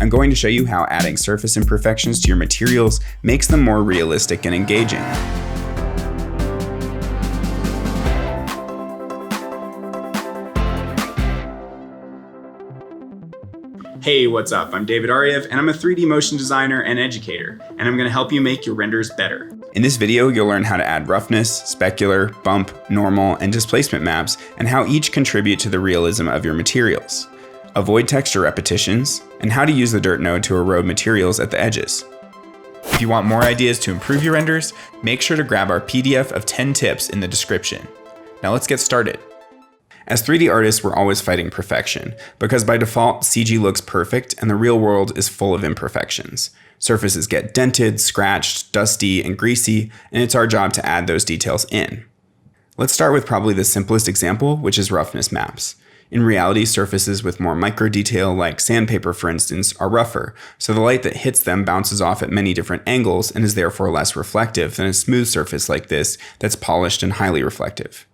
I'm going to show you how adding surface imperfections to your materials makes them more realistic and engaging. Hey, what's up? I'm David Ariew and I'm a 3D motion designer and educator, and I'm going to help you make your renders better. In this video, you'll learn how to add roughness, specular, bump, normal, and displacement maps, and how each contribute to the realism of your materials. Avoid texture repetitions, and how to use the dirt node to erode materials at the edges. If you want more ideas to improve your renders, make sure to grab our PDF of 10 tips in the description. Now let's get started. As 3D artists, we're always fighting perfection, because by default, CG looks perfect and the real world is full of imperfections. Surfaces get dented, scratched, dusty, and greasy, and it's our job to add those details in. Let's start with probably the simplest example, which is roughness maps. In reality, surfaces with more micro detail, like sandpaper for instance, are rougher, so the light that hits them bounces off at many different angles and is therefore less reflective than a smooth surface like this that's polished and highly reflective.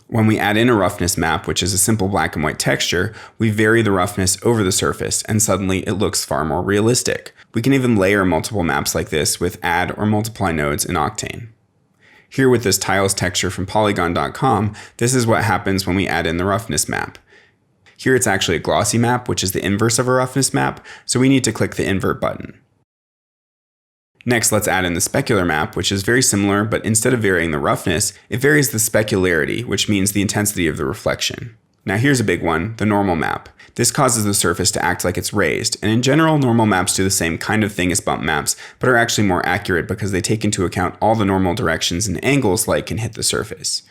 When we add in a roughness map, which is a simple black and white texture, we vary the roughness over the surface, and suddenly it looks far more realistic. We can even layer multiple maps like this with add or multiply nodes in Octane. Here with this tiles texture from Polygon.com, this is what happens when we add in the roughness map. Here it's actually a glossy map, which is the inverse of a roughness map, so we need to click the invert button. Next, let's add in the specular map, which is very similar, but instead of varying the roughness, it varies the specularity, which means the intensity of the reflection. Now here's a big one, the normal map. This causes the surface to act like it's raised, and in general, normal maps do the same kind of thing as bump maps, but are actually more accurate because they take into account all the normal directions and angles light can hit the surface.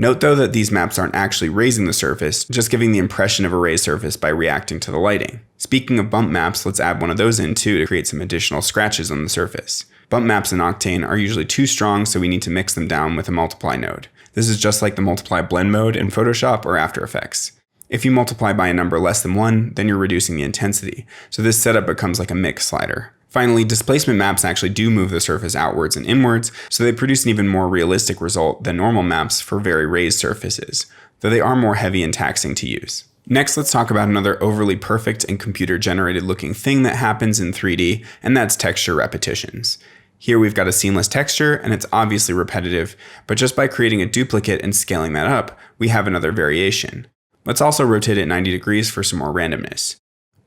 Note though that these maps aren't actually raising the surface, just giving the impression of a raised surface by reacting to the lighting. Speaking of bump maps, let's add one of those in too to create some additional scratches on the surface. Bump maps in Octane are usually too strong, so we need to mix them down with a multiply node. This is just like the multiply blend mode in Photoshop or After Effects. If you multiply by a number less than 1, then you're reducing the intensity, so this setup becomes like a mix slider. Finally, displacement maps actually do move the surface outwards and inwards, so they produce an even more realistic result than normal maps for very raised surfaces, though they are more heavy and taxing to use. Next, let's talk about another overly perfect and computer-generated looking thing that happens in 3D, and that's texture repetitions. Here we've got a seamless texture, and it's obviously repetitive, but just by creating a duplicate and scaling that up, we have another variation. Let's also rotate it 90 degrees for some more randomness.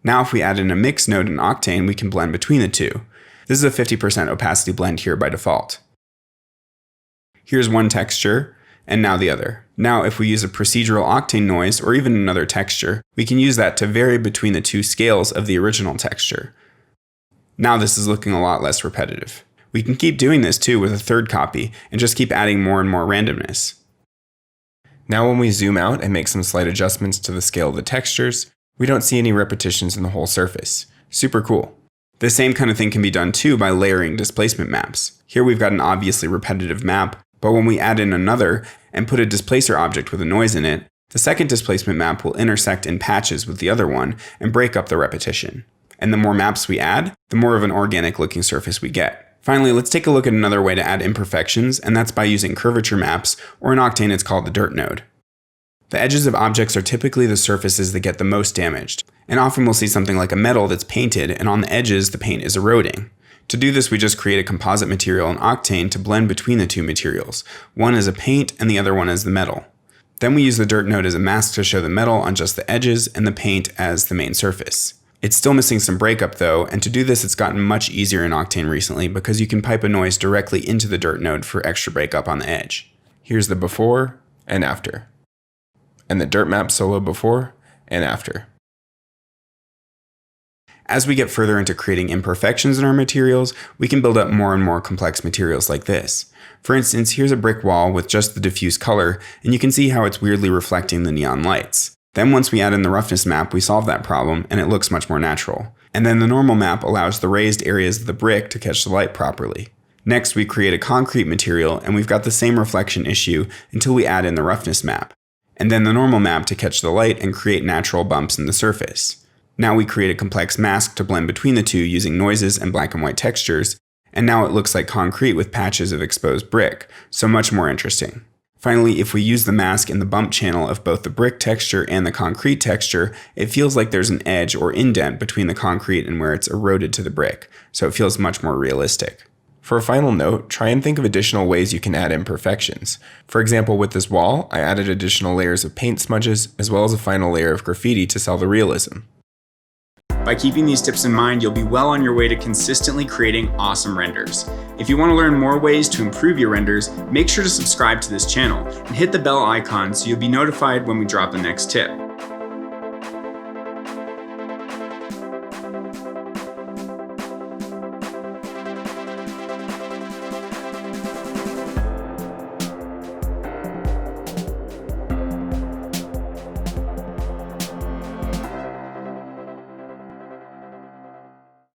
Now if we add in a mix node in Octane, we can blend between the two. This is a 50% opacity blend here by default. Here's one texture, and now the other. Now if we use a procedural Octane noise or even another texture, we can use that to vary between the two scales of the original texture. Now this is looking a lot less repetitive. We can keep doing this too with a third copy and just keep adding more and more randomness. Now when we zoom out and make some slight adjustments to the scale of the textures, we don't see any repetitions in the whole surface. Super cool. The same kind of thing can be done too by layering displacement maps. Here we've got an obviously repetitive map, but when we add in another and put a displacer object with a noise in it, the second displacement map will intersect in patches with the other one and break up the repetition. And the more maps we add, the more of an organic looking surface we get. Finally, let's take a look at another way to add imperfections, and that's by using curvature maps, or in Octane it's called the dirt node. The edges of objects are typically the surfaces that get the most damaged, and often we'll see something like a metal that's painted, and on the edges the paint is eroding. To do this, we just create a composite material in Octane to blend between the two materials, one as a paint and the other one as the metal. Then we use the dirt node as a mask to show the metal on just the edges and the paint as the main surface. It's still missing some breakup though, and to do this it's gotten much easier in Octane recently because you can pipe a noise directly into the dirt node for extra breakup on the edge. Here's the before and after, and the dirt map solo before and after. As we get further into creating imperfections in our materials, we can build up more and more complex materials like this. For instance, here's a brick wall with just the diffuse color, and you can see how it's weirdly reflecting the neon lights. Then once we add in the roughness map, we solve that problem, and it looks much more natural. And then the normal map allows the raised areas of the brick to catch the light properly. Next, we create a concrete material, and we've got the same reflection issue until we add in the roughness map. And then the normal map to catch the light and create natural bumps in the surface. Now we create a complex mask to blend between the two using noises and black and white textures, and now it looks like concrete with patches of exposed brick, so much more interesting. Finally, if we use the mask in the bump channel of both the brick texture and the concrete texture, it feels like there's an edge or indent between the concrete and where it's eroded to the brick, so it feels much more realistic. For a final note, try and think of additional ways you can add imperfections. For example, with this wall, I added additional layers of paint smudges as well as a final layer of graffiti to sell the realism. By keeping these tips in mind, you'll be well on your way to consistently creating awesome renders. If you want to learn more ways to improve your renders, make sure to subscribe to this channel and hit the bell icon so you'll be notified when we drop the next tip.